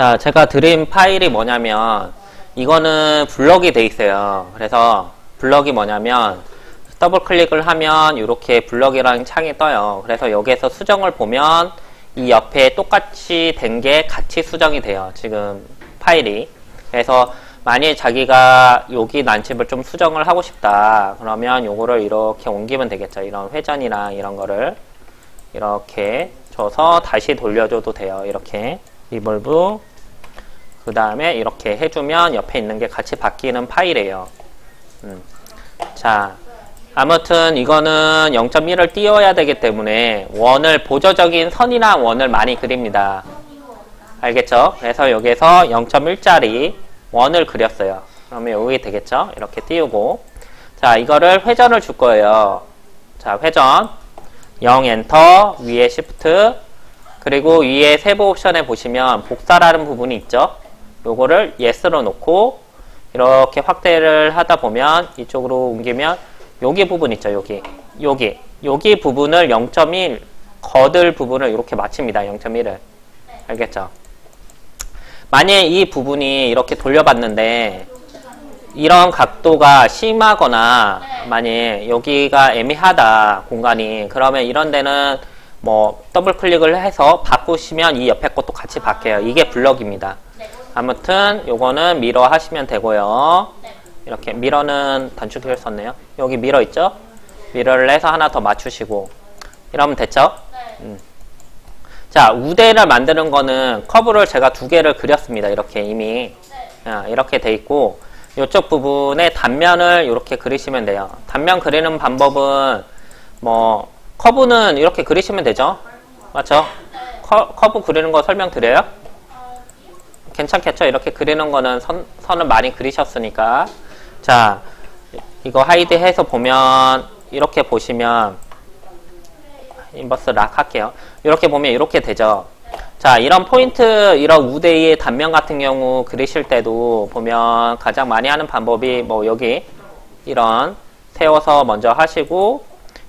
자, 제가 드린 파일이 뭐냐면 이거는 블럭이 돼 있어요. 그래서 블럭이 뭐냐면 더블 클릭을 하면 이렇게 블럭이라는 창이 떠요. 그래서 여기에서 수정을 보면 이 옆에 똑같이 된 게 같이 수정이 돼요. 지금 파일이. 그래서 만일 자기가 여기 난집을 좀 수정을 하고 싶다. 그러면 요거를 이렇게 옮기면 되겠죠. 이런 회전이랑 이런 거를 이렇게 줘서 다시 돌려줘도 돼요. 이렇게 리볼브 그 다음에 이렇게 해주면 옆에 있는 게 같이 바뀌는 파일이에요. 자, 아무튼 이거는 0.1을 띄워야 되기 때문에 원을 보조적인 선이랑 원을 많이 그립니다. 알겠죠? 그래서 여기에서 0.1짜리 원을 그렸어요. 그러면 여기 되겠죠? 이렇게 띄우고 자, 이거를 회전을 줄 거예요. 자, 회전 0 엔터 위에 Shift 그리고 위에 세부 옵션에 보시면 복사라는 부분이 있죠? 요거를 Yes로 놓고 이렇게 확대를 하다 보면 이쪽으로 옮기면 여기 부분 있죠? 여기 부분을 0.1 거들 부분을 이렇게 맞춥니다. 0.1을 알겠죠? 만약 이 부분이 이렇게 돌려봤는데 이런 각도가 심하거나 만약 여기가 애매하다 공간이 그러면 이런 데는 뭐 더블 클릭을 해서 바꾸시면 이 옆에 것도 같이 바뀌어요. 이게 블럭입니다. 아무튼 요거는 미러 하시면 되고요. 이렇게 미러는 단축키를 썼네요. 여기 미러 있죠? 미러를 해서 하나 더 맞추시고 이러면 됐죠? 자, 우대를 만드는 거는 커브를 제가 2개를 그렸습니다. 이렇게 이미 이렇게 돼 있고 이쪽 부분에 단면을 이렇게 그리시면 돼요. 단면 그리는 방법은 뭐 커브는 이렇게 그리시면 되죠? 맞죠? 커브 그리는 거 설명드려요? 괜찮겠죠? 이렇게 그리는 거는 선을 많이 그리셨으니까 자, 이거 하이드 해서 보면 이렇게 보시면 인버스 락 할게요. 이렇게 보면 이렇게 되죠. 자, 이런 포인트, 이런 우대의 단면 같은 경우 그리실 때도 보면 가장 많이 하는 방법이 뭐 여기 이런 세워서 먼저 하시고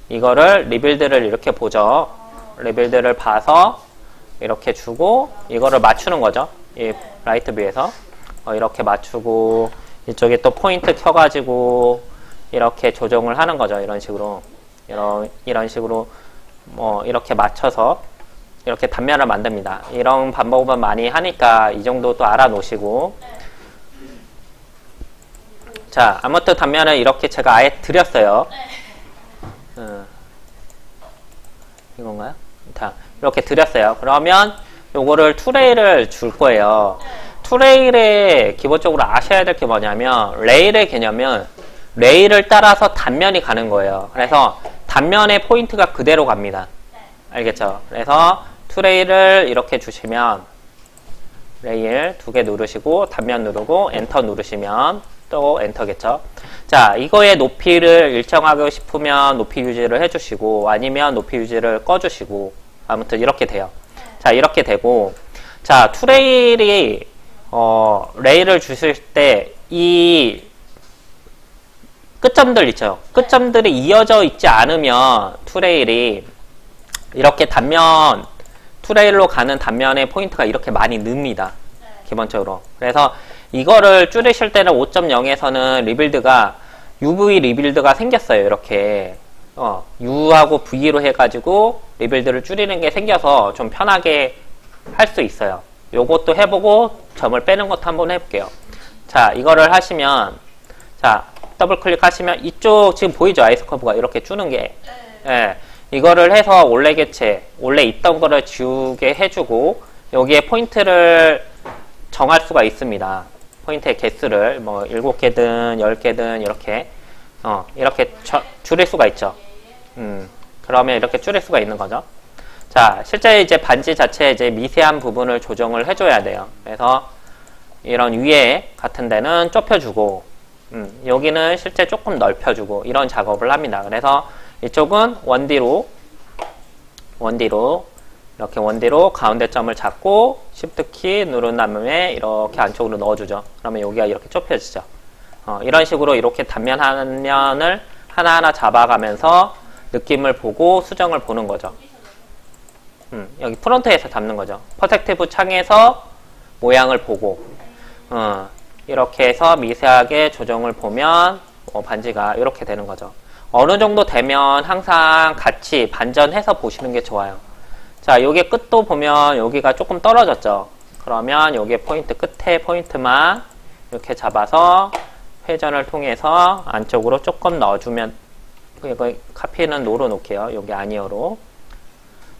이거를 리빌드를 이렇게 보죠. 리빌드를 봐서 이렇게 주고 이거를 맞추는 거죠. 이 라이트 뷰에서 이렇게 맞추고 이쪽에 또 포인트 켜가지고 이렇게 조정을 하는 거죠. 이런 식으로 이런 식으로 뭐 이렇게 맞춰서 이렇게 단면을 만듭니다. 이런 방법은 많이 하니까 이 정도 또 알아 놓으시고 자, 아무튼 단면을 이렇게 제가 아예 드렸어요. 이건가요? 자, 이렇게 드렸어요. 그러면 요거를 투레일을 줄 거예요. 투레일에 기본적으로 아셔야 될 게 뭐냐면 레일의 개념은 레일을 따라서 단면이 가는 거예요. 그래서 단면의 포인트가 그대로 갑니다. 알겠죠? 그래서 투레일을 이렇게 주시면 레일 2개 누르시고 단면 누르고 엔터 누르시면 또 엔터겠죠? 자, 이거의 높이를 일정하고 싶으면 높이 유지를 해주시고 아니면 높이 유지를 꺼주시고 아무튼 이렇게 돼요. 자, 이렇게 되고 자, 투레일이 레일을 주실 때 이 끝점들 있죠. 끝점들이 이어져 있지 않으면 투레일이 이렇게 단면 투레일로 가는 단면의 포인트가 이렇게 많이 늡니다. 기본적으로. 그래서 이거를 줄이실 때는 5.0에서는 리빌드가 UV 리빌드가 생겼어요. 이렇게 U하고 V로 해가지고 리빌드를 줄이는 게 생겨서 좀 편하게 할 수 있어요. 요것도 해보고 점을 빼는 것도 한번 해볼게요. 자, 이거를 하시면 자, 더블 클릭하시면 이쪽 지금 보이죠? 아이스 커브가 이렇게 주는 게 예, 이거를 해서 원래 개체 원래 있던 거를 지우게 해주고 여기에 포인트를 정할 수가 있습니다. 포인트의 개수를 뭐 7개든 10개든 이렇게 이렇게 줄일 수가 있죠. 그러면 이렇게 줄일 수가 있는 거죠. 자, 실제 이제 반지 자체에 이제 미세한 부분을 조정을 해줘야 돼요. 그래서 이런 위에 같은 데는 좁혀주고, 여기는 실제 조금 넓혀주고, 이런 작업을 합니다. 그래서 이쪽은 원디로, 이렇게 원디로 가운데 점을 잡고, Shift 키 누른 다음에 이렇게 안쪽으로 넣어주죠. 그러면 여기가 이렇게 좁혀지죠. 이런 식으로 이렇게 단면 한 면을 하나하나 잡아가면서 느낌을 보고 수정을 보는 거죠. 여기 프론트에서 잡는 거죠. 퍼스펙티브 창에서 모양을 보고 이렇게 해서 미세하게 조정을 보면 반지가 이렇게 되는 거죠. 어느 정도 되면 항상 같이 반전해서 보시는 게 좋아요. 자, 요게 끝도 보면 여기가 조금 떨어졌죠. 그러면 요게 포인트, 끝에 포인트만 이렇게 잡아서 회전을 통해서 안쪽으로 조금 넣어주면, 이거 카피는 노로 놓을게요. 여기 아니어로.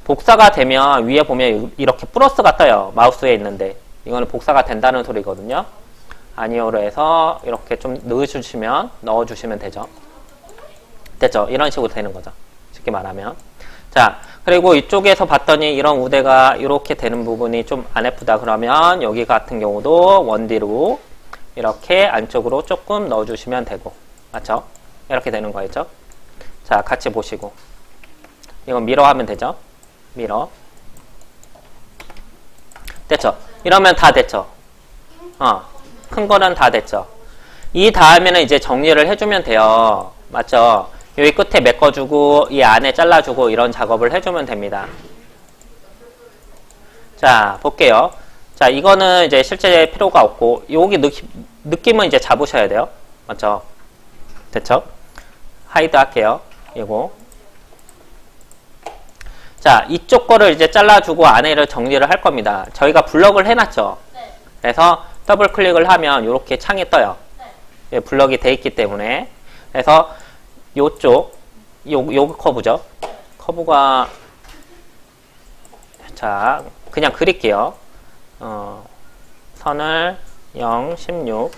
복사가 되면 위에 보면 이렇게 플러스가 떠요. 마우스에 있는데. 이거는 복사가 된다는 소리거든요. 아니어로 해서 이렇게 좀 넣어주시면 되죠. 됐죠? 이런 식으로 되는 거죠. 쉽게 말하면. 자, 그리고 이쪽에서 봤더니 이런 우대가 이렇게 되는 부분이 좀 안 예쁘다 그러면 여기 같은 경우도 원디로 이렇게 안쪽으로 조금 넣어주시면 되고, 맞죠? 이렇게 되는 거였죠? 자, 같이 보시고. 이건 미러 하면 되죠? 미러. 됐죠? 이러면 다 됐죠? 큰 거는 다 됐죠? 이 다음에는 이제 정리를 해주면 돼요. 맞죠? 여기 끝에 메꿔주고, 이 안에 잘라주고, 이런 작업을 해주면 됩니다. 자, 볼게요. 자, 이거는 이제 실제 필요가 없고, 여기 느낌은 이제 잡으셔야 돼요. 맞죠? 됐죠? 하이드 할게요. 이거. 자, 이쪽 거를 이제 잘라주고 안에를 정리를 할 겁니다. 저희가 블럭을 해놨죠? 네. 그래서 더블 클릭을 하면 이렇게 창이 떠요. 네. 블럭이 돼 있기 때문에. 그래서 요쪽, 요 커브죠? 커브가, 자, 그냥 그릴게요. 선을 0, 16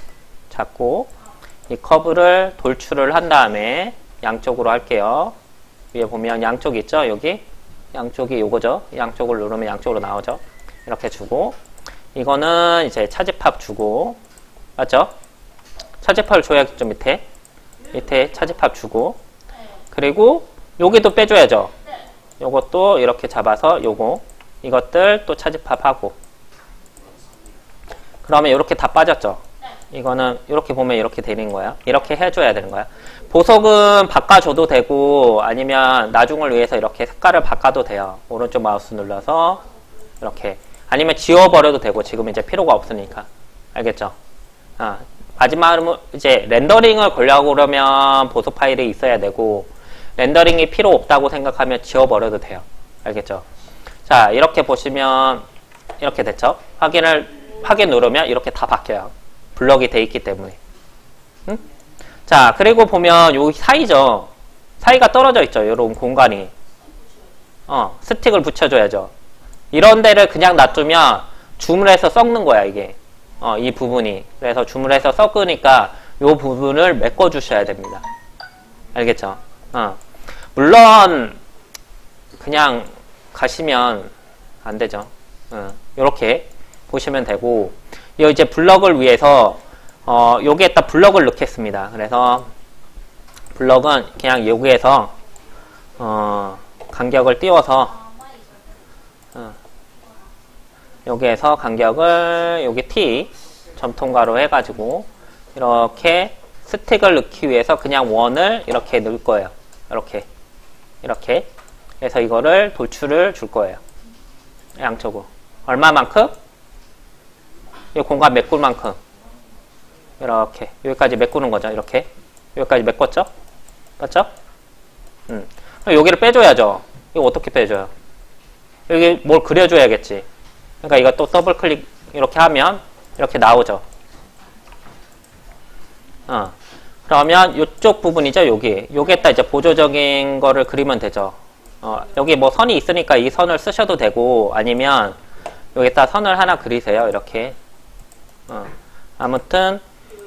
잡고, 이 커브를 돌출을 한 다음에 양쪽으로 할게요. 위에 보면 양쪽 있죠? 여기? 양쪽이 요거죠? 양쪽을 누르면 양쪽으로 나오죠? 이렇게 주고, 이거는 이제 차지팝 주고, 맞죠? 차지팝을 줘야겠죠, 밑에? 밑에 차지팝 주고, 그리고 여기도 빼줘야죠? 요것도 이렇게 잡아서 요거, 이것들 또 차지팝 하고, 그러면 이렇게 다 빠졌죠? 이거는 이렇게 보면 이렇게 되는 거야. 이렇게 해줘야 되는 거야. 보석은 바꿔줘도 되고 아니면 나중을 위해서 이렇게 색깔을 바꿔도 돼요. 오른쪽 마우스 눌러서 이렇게, 아니면 지워버려도 되고, 지금 이제 필요가 없으니까. 알겠죠? 마지막으로 이제 렌더링을 걸려고 그러면 보석 파일이 있어야 되고, 렌더링이 필요 없다고 생각하면 지워버려도 돼요. 알겠죠? 자, 이렇게 보시면 이렇게 됐죠? 확인 누르면 이렇게 다 바뀌어요. 블럭이 돼 있기 때문에. 응? 자, 그리고 보면 여기 사이죠? 사이가 떨어져 있죠? 이런 공간이. 스틱을 붙여줘야죠. 이런 데를 그냥 놔두면 줌을 해서 썩는 거야, 이게. 이 부분이. 그래서 줌을 해서 썩으니까 이 부분을 메꿔주셔야 됩니다. 알겠죠? 물론 그냥 가시면 안 되죠. 이렇게 보시면 되고, 이 이제 블럭을 위해서 여기에다 블럭을 넣겠습니다. 그래서 블럭은 그냥 여기에서 간격을 띄워서 여기에서 간격을 여기 T 점통가로 해가지고 이렇게 스틱을 넣기 위해서 그냥 원을 이렇게 넣을 거예요. 이렇게 그래서 이거를 돌출을 줄 거예요. 양쪽으로. 얼마만큼? 이 공간 메꿀 만큼. 이렇게 여기까지 메꾸는 거죠. 이렇게 여기까지 메꿨죠? 맞죠? 여기를 빼줘야죠. 이거 어떻게 빼줘요? 여기 뭘 그려줘야겠지. 그러니까 이거 또 더블 클릭 이렇게 하면 이렇게 나오죠. 그러면 이쪽 부분이죠. 여기에다 이제 보조적인 거를 그리면 되죠. 여기 뭐 선이 있으니까 이 선을 쓰셔도 되고, 아니면 여기다 선을 하나 그리세요. 이렇게. 아무튼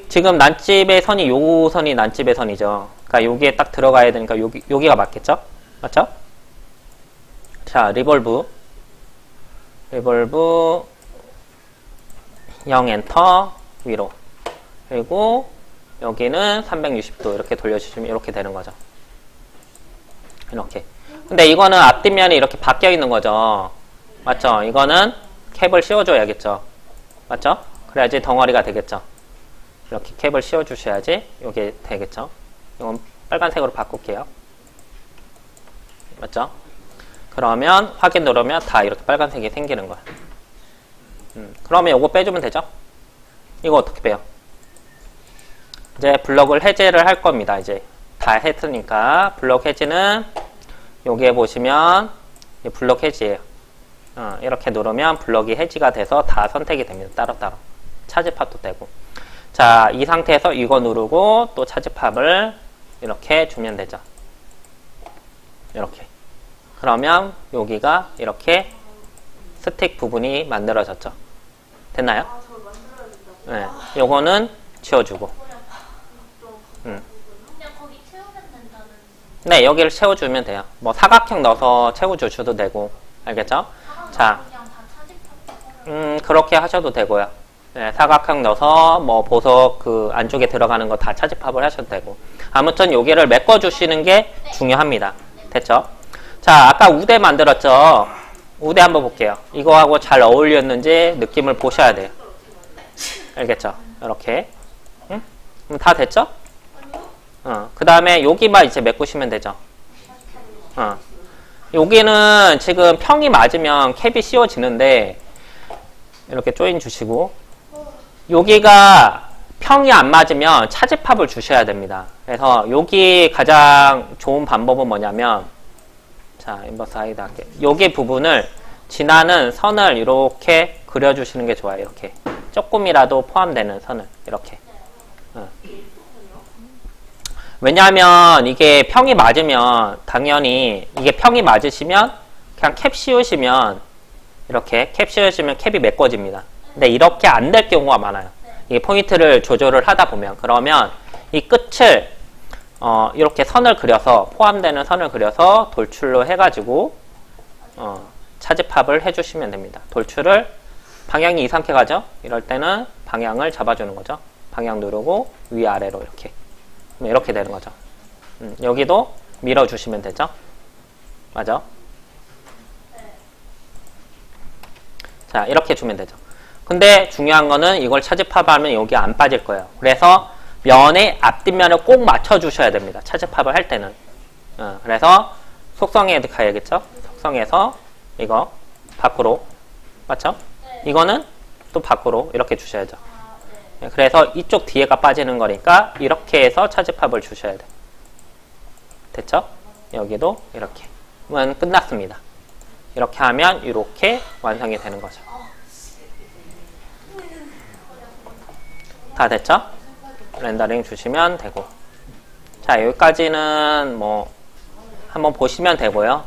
지금 난집의 선이 요 선이 난집의 선이죠. 그러니까 여기에 딱 들어가야 되니까 여기가 맞겠죠? 맞죠? 자, 리볼브 0 엔터 위로, 그리고 여기는 360도 이렇게 돌려주시면 이렇게 되는 거죠. 이렇게. 근데 이거는 앞뒷면이 이렇게 바뀌어 있는 거죠. 맞죠? 이거는 캡을 씌워줘야겠죠. 맞죠? 그래야지 덩어리가 되겠죠. 이렇게 캡을 씌워주셔야지 이게 되겠죠. 이건 빨간색으로 바꿀게요. 맞죠? 그러면 확인 누르면 다 이렇게 빨간색이 생기는 거야. 그러면 요거 빼주면 되죠? 이거 어떻게 빼요? 이제 블럭을 해제를 할 겁니다. 이제 다 했으니까 블럭 해제는 여기에 보시면 블럭 해제예요. 이렇게 누르면 블럭이 해지가 돼서 다 선택이 됩니다. 따로따로 차지팝도 되고. 자, 이 상태에서 이거 누르고 또 차지팝을 이렇게 주면 되죠. 이렇게. 그러면 여기가 이렇게 스틱 부분이 만들어졌죠. 됐나요? 네, 요거는 지워주고. 그냥 거기 채우면 된다는. 네, 여기를 채워주면 돼요. 뭐 사각형 넣어서 채워주셔도 되고. 알겠죠? 자, 그냥 다 차지팝. 그렇게 하셔도 되고요. 네, 사각형 넣어서 뭐 보석 그 안쪽에 들어가는 거 다 차지팝을 하셔도 되고. 아무튼 여기를 메꿔주시는 게 중요합니다. 됐죠? 자, 아까 우대 만들었죠? 우대 한번 볼게요. 이거하고 잘 어울렸는지 느낌을 보셔야 돼요. 알겠죠? 이렇게. 응? 그럼 다 됐죠? 그 다음에 여기만 이제 메꾸시면 되죠. 여기는 지금 평이 맞으면 캡이 씌워지는데 이렇게 조인 주시고, 여기가 평이 안 맞으면 차지팝을 주셔야 됩니다. 그래서 여기 가장 좋은 방법은 뭐냐면, 자, 인버스 하이드 할게요. 여기 부분을 지나는 선을 이렇게 그려주시는 게 좋아요. 이렇게 조금이라도 포함되는 선을 이렇게. 왜냐하면 이게 평이 맞으면 당연히 이게 평이 맞으시면 그냥 캡 씌우시면 이렇게 캡 씌우시면 캡이 메꿔집니다. 근데 이렇게 안 될 경우가 많아요. 이 포인트를 조절을 하다 보면. 그러면 이 끝을 이렇게 선을 그려서 포함되는 선을 그려서 돌출로 해가지고 차지팝을 해주시면 됩니다. 돌출을 방향이 이상하게 가죠? 이럴 때는 방향을 잡아주는 거죠. 방향 누르고 위아래로 이렇게 되는 거죠. 여기도 밀어주시면 되죠. 맞아? 자, 이렇게 주면 되죠. 근데 중요한 거는 이걸 차지팝하면 여기 안 빠질 거예요. 그래서 면의 앞뒷면을 꼭 맞춰주셔야 됩니다. 차지팝을 할 때는. 그래서 속성에 가야겠죠? 속성에서 이거 밖으로. 맞죠? 이거는 또 밖으로 이렇게 주셔야죠. 그래서 이쪽 뒤에가 빠지는 거니까 이렇게 해서 차지팝을 주셔야 돼요. 됐죠? 여기도 이렇게. 그러면 끝났습니다. 이렇게 하면 이렇게 완성이 되는 거죠. 다 됐죠? 렌더링 주시면 되고. 자, 여기까지는 뭐 한번 보시면 되고요.